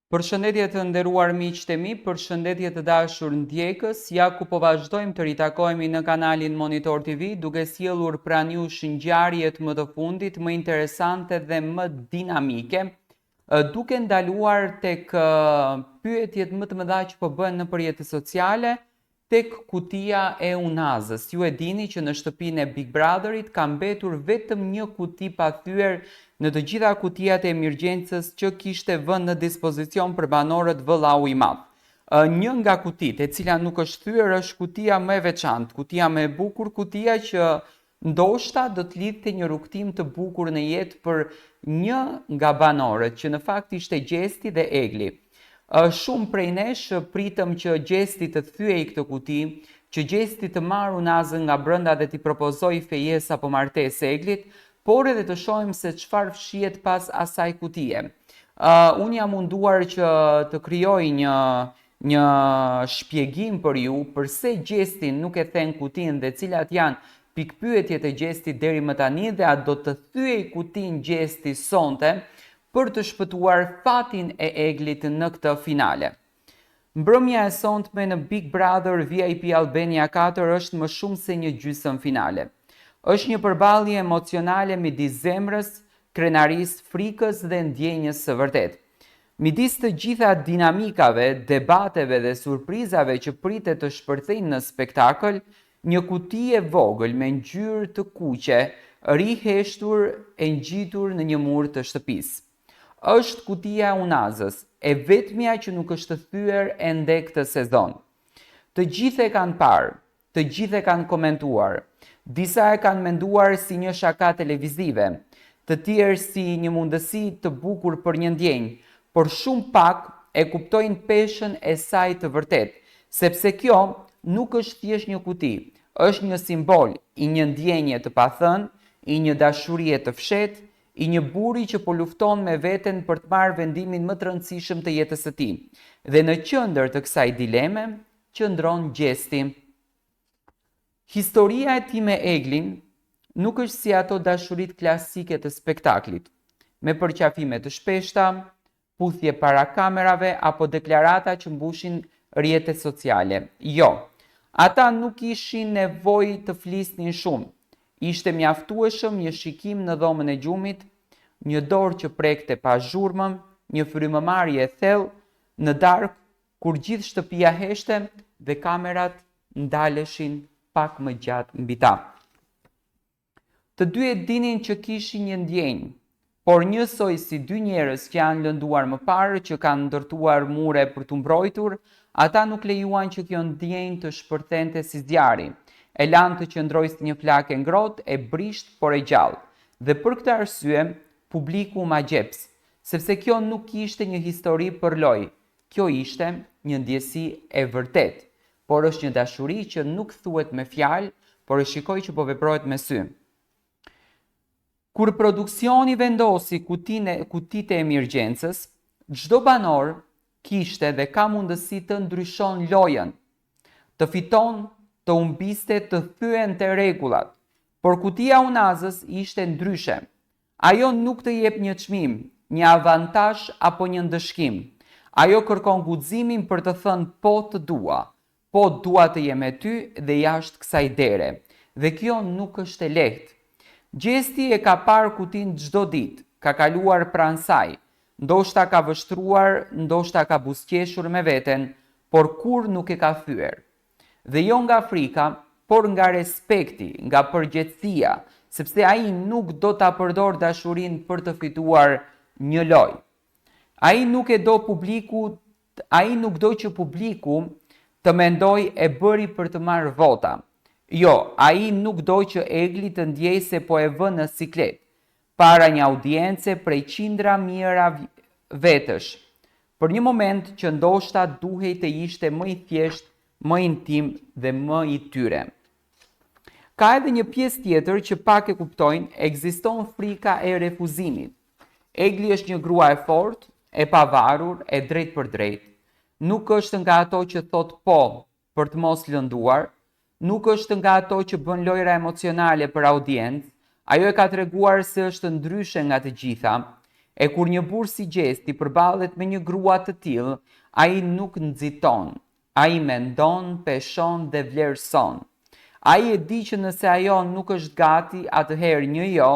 Përshëndetje të nderuar miqtë e mi, përshëndetje të dashur ndjekës, ja ku po vazhdojmë të ritakohemi në kanalin Monitor TV, duke sjellur pranë jush ngjarjet më të fundit, më interesante dhe më dinamike, duke ndaluar tek pyetjet më të mëdha që po bëhen në rrjetet sociale, tek kutia e unazës. Ju e dini që në shtëpinë e Big Brotherit ka mbetur vetëm një kuti pa thyer në të gjitha kutijat e emergjencës që kishte vënë në dispozicion për banorët vëllau i madh. Një nga kutitë e cila nuk është thyer është kutia më e veçantë, kutia më e bukur, kutia që ndoshta do të lidhte një rrugtim të bukur në jetë për një nga banorët, që në fakt ishte Gjesti dhe Egli. Shumë prej nesh pritëm që Gjesti të thyej këtë kuti, që Gjesti të marrë unazën nga brenda dhe t'i propozoj fejes apo martesë Eglit, por edhe të shohim se çfarë fshihet pas asaj kutie. Unë jam munduar që të krijoj një shpjegim për ju përse Gjesti nuk e then kutin dhe cilat janë pikpyetjet e Gjestit deri më tani dhe a do të thyej kutin Gjesti sonte për të shpëtuar fatin e Eglit në këtë finale. Mbrëmja e sonte në Big Brother VIP Albania 4 është më shumë se një gjysmë finale. Është një përballje emocionale midis zemrës, krenarisë, frikës dhe ndjenjës së vërtet. Midis të gjitha dinamikave, debateve dhe surprizave që pritet të shpërthejnë në spektakël, një kuti e vogël me ngjyrë të kuqe, riheshtur e ngjitur në një mur të shtëpisë. Është kutia e unazës, e vetmja që nuk është thyer ende këtë sezon. Të gjithë e kanë parë, të gjithë e kanë komentuar. Disa e kanë menduar si një shaka televizive, të tjerë si një mundësi të bukur për një ndjenjë, por shumë pak e kuptojnë peshën e saj të vërtet, sepse kjo nuk është thjesht një kuti, është një simbol i një ndjenje të pathënë, i një dashurie të fshehtë, i një burri që po lufton me veten për të marrë vendimin më të rëndësishëm të jetës së tij. Dhe në qendër të kësaj dileme qëndron Gjesti. Historia e tij me Eglin nuk është si ato dashurit klasike të spektaklit, me përqafime të shpeshta, puthje para kamerave apo deklarata që mbushin rrjetet sociale. Jo, ata nuk ishin nevojë të flisnin shumë. Ishte mjaftueshëm një shikim në dhomën e gjumit, një dorë që prekte pa zhurmëm, një frymëmarrje e thellë në darkë kur gjithë shtëpia heshte dhe kamerat ndaleshin pak më gjatë mbi ta. Të dy e dinin që kishin një ndjenjë, por njësoj si dy njerëz që janë lënduar më parë, që kanë ndërtuar mure për t'u mbrojtur, ata nuk lejuan që kjo ndjenjë të shpërthente si zjarri. E lanë të qëndrojë si një flakë e ngrohtë, e brisht por e gjallë. Dhe për këtë arsye, publiku ma gjeps, sepse kjo nuk ishte një histori për lojë. Kjo ishte një ndjesi e vërtet, por është një dashuri që nuk thuhet me fjalë, por e shikoj që po veprohet me sy. Kur produksioni vendosi kutitë e emergjencës, çdo banor kishte dhe ka mundësi të ndryshon lojën, të fiton, të humbiste, të thyen të rregullat, por kutia unazës ishte ndryshe. Ajo nuk të jep një çmim, një avantazh apo një ndëshkim. Ajo kërkon guximin për të thënë po të dua të jem me ty dhe jashtë kësaj dere. Dhe kjo nuk është e lehtë. Gjesti e ka parë kutin çdo ditë, ka kaluar pranë saj, ndoshta ka vështruar, ndoshta ka buzëqeshur me veten, por kur nuk e ka thyer. Dhe jo nga frika, por nga respekti, nga përgjegjësia, sepse ai nuk do ta përdor dashurinë për të fituar një lojë. Ai nuk do që publiku të mendoj e bëri për të marrë vota. Jo, ai nuk do që Egli të ndjej se po e vën në siklet, para një audience prej qindra mijëra vetësh, për një moment që ndoshta duhej të ishte më i thjeshtë, më intim dhe më i tyre. Ka edhe një pjesë tjetër që pak e kuptojnë, ekziston frika e refuzimit. Egli është një grua e fortë, e pavarur, e drejt për drejt. Nuk është nga ato që thot po për të mos lënduar, nuk është nga ato që bën lojra emocionale për audiencë, ajo e ka treguar se është ndryshe nga të gjitha. E kur një burr si Gjesti përballet me një grua të tillë, ai nuk nxiton, ai mendon, peshon dhe vlerëson. Ai e di që nëse ajo nuk është gati, atëherë një jo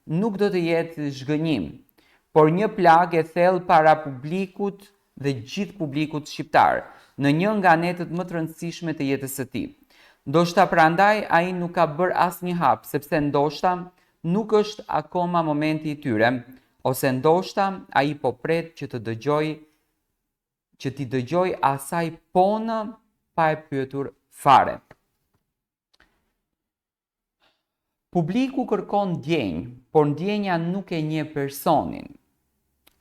nuk do të jetë zhgënjim, por një plagë e thellë para publikut dhe gjithë publikut shqiptar, në një nga anëtet më të rëndësishme të jetës së tij. Ndoshta prandaj ai nuk ka bërë asnjë hap, sepse ndoshta nuk është akoma momenti i tyre, ose ndoshta ai po pret që t'i dëgjoj asaj ponë pa e pyetur fare. Publiku kërkon ndjenjë, por ndjenja nuk e njeh personin.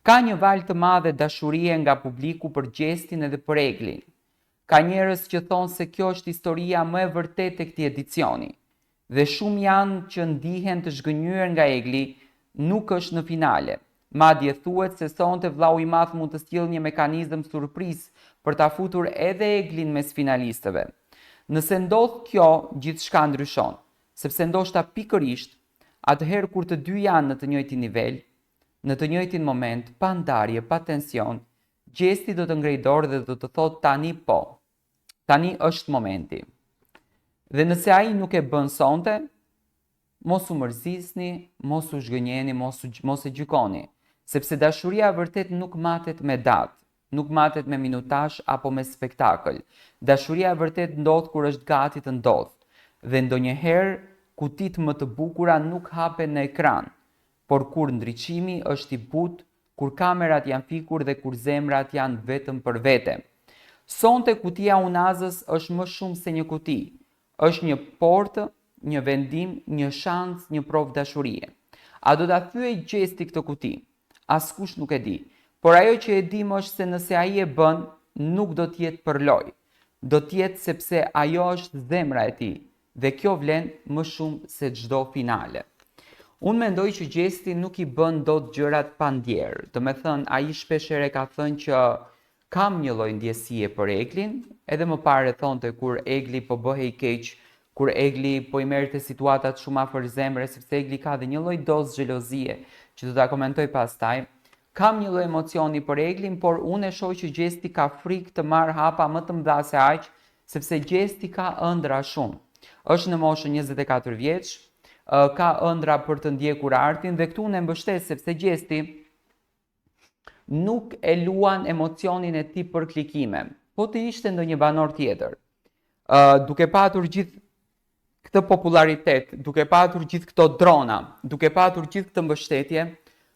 Ka një valë të madhe dashurie nga publiku për Gjestin edhe për Eglin. Ka njerëz që thonë se kjo është historia më e vërtetë e këtij edicioni. Dhe shumë janë që ndihen të zhgënjur nga Egli, nuk është në finale. Madje thuhet se sonte vllau i madh mund të sjellë një mekanizëm surprizë për ta futur edhe Eglin mes finalistëve. Nëse ndodh kjo, gjithçka ndryshon, sepse ndoshta pikërisht atëherë kur të dy janë në të njëjtin nivel, në të njëjtin moment, pa ndarje, pa tension, Gjesti do të ngrej dorë dhe do të thotë tani po. Tani është momenti. Dhe nëse ai nuk e bën sonte, mos u mërzisni, mos u zhgënjeni, mos e gjykoni, sepse dashuria vërtet nuk matet me datë, nuk matet me minutazh apo me spektakël. Dashuria vërtet ndodh kur është gati të ndodh. Dhe ndonjëherë kutit më të bukura nuk hapen në ekran, por kur ndriçimi është i butë, kur kamerat janë fikur dhe kur zemrat janë vetëm për vete. Sonte kutia unazës është më shumë se një kuti. Është një portë, një vendim, një shans, një provë dashurie. A do ta thyej Gjesti këtë kuti? Askush nuk e di. Por ajo që e dim është se nëse ai e bën, nuk do të jetë për lojë. Do të jetë sepse ajo është zemra e tij dhe kjo vlen më shumë se çdo finale. Unë mendoj që Gjesti nuk i bën dot gjërat pa ndjerë. Do me thënë, ai shpeshherë ka thënë që kam një lloj ndjesie për Eglin, edhe më parë thonte kur Egli po bëhej keq, kur Egli po i merrte situatat shumë afër zemre, sepse Egli ka dhe një lloj dozë xhelozie, që do ta komentoj pastaj. Kam një lloj emocioni për Eglin, por unë e shoh që Gjesti ka frikë të marrë hapa më të mëdha se aq, sepse Gjesti ka ëndra shumë. Është në moshën 24 vjeç, ka ëndra për të ndjekur artin dhe këtu unë e mbështes sepse Gjesti nuk e luan emocionin e tij për klikime. Po të ishte ndonjë banor tjetër, duke patur gjithë këtë popularitet, duke patur gjithë këto drona, duke patur gjithë këtë mbështetje,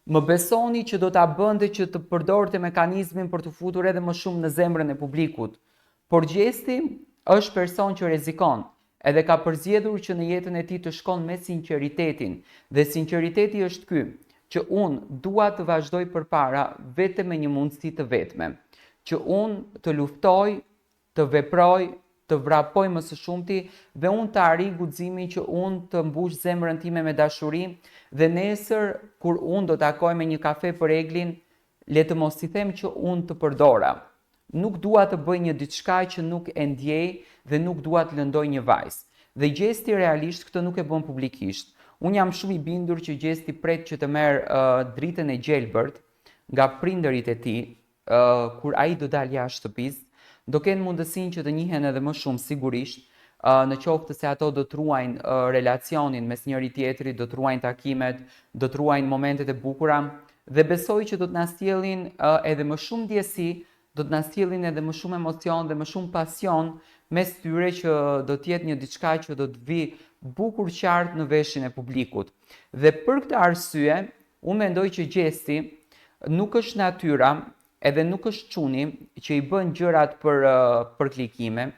më besoni që do ta bënte që të përdorte mekanizmin për të futur edhe më shumë në zemrën e publikut. Por Gjesti është person që rrezikon, edhe ka përzgjedhur që në jetën e tij të shkon me sinqeritetin, dhe sinqeriteti është ky, që unë dua të vazhdoj përpara vetëm me një mundësi të vetme, që unë të luftoj, të veproj, të vrapoj më së shumti dhe unë të arrij guximin që unë të mbush zemrën time me dashuri dhe nesër kur unë do takoj me një kafe për Eglin, le të mos i them që unë të përdora. Nuk dua të bëj një diçka që nuk e ndjej dhe nuk dua të lëndoj një vajzë. Dhe Gjesti realisht këtë nuk e bën publikisht. Unë jam shumë i bindur që Gjesti pret që të merr dritën e gjelbërt nga prindërit e tij, kur ai do dalë jashtë shtëpisë, do kenë mundësinë që të njihen edhe më shumë sigurisht, në qoftë se ato do të ruajnë relacionin mes njëri tjetrit, do të ruajnë takimet, do të ruajnë momentet e bukura dhe besoj që do të na sjellin edhe më shumë ndjesi, do të na sjellin edhe më shumë emocion dhe më shumë pasion mes tyre që do të jetë një diçka që do të vi bukur qartë në veshin e publikut. Dhe për këtë arsye, unë mendoj që Gjesti nuk është natyra, edhe nuk është çuni që i bën gjërat për klikime,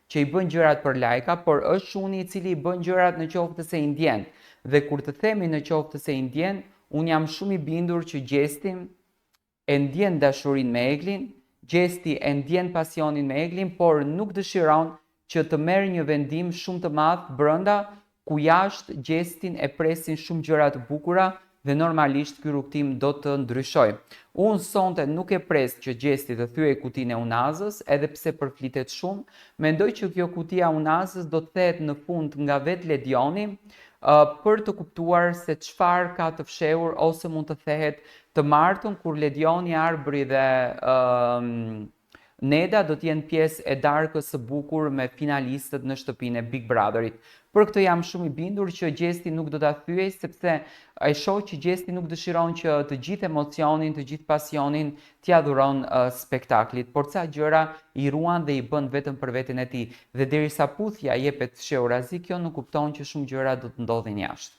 që i bën gjërat për lajka, por është çuni i cili i bën gjërat në qoftë se i ndjen. Dhe kur të themi në qoftë se i ndjen, unë jam shumë i bindur që Gjesti e ndjen dashurinë me Eglin, Gjesti e ndjen pasionin me Eglin, por nuk dëshiron që të merr një vendim shumë të madh brenda, ku jashtë Gjestin e presin shumë gjëra të bukura dhe normalisht ky rrugtim do të ndryshojë. Unë sonte nuk e pres që Gjesti të thyej kutinë e unazës, edhe pse përflitet shumë, mendoj që kjo kutia e unazës do të thehet në fund nga vetë Ledioni, për të kuptuar se çfarë ka të fshehur ose mund të thehet të martën kur Ledioni Arbëri dhe Neda do t'jenë pjesë e darkës së bukur me finalistët në shtëpinë e Big Brotherit. Për këtë jam shumë i bindur që Gjesti nuk do ta thyej, sepse e shoh që Gjesti nuk dëshiron që të gjithë emocionin, të gjithë pasionin t'ia dhuron spektaklit, por ca gjëra i ruan dhe i bën vetëm për veten e tij. Dhe derisa puthja jepet shehurazi, kjo nuk kupton që shumë gjëra do të ndodhin jashtë.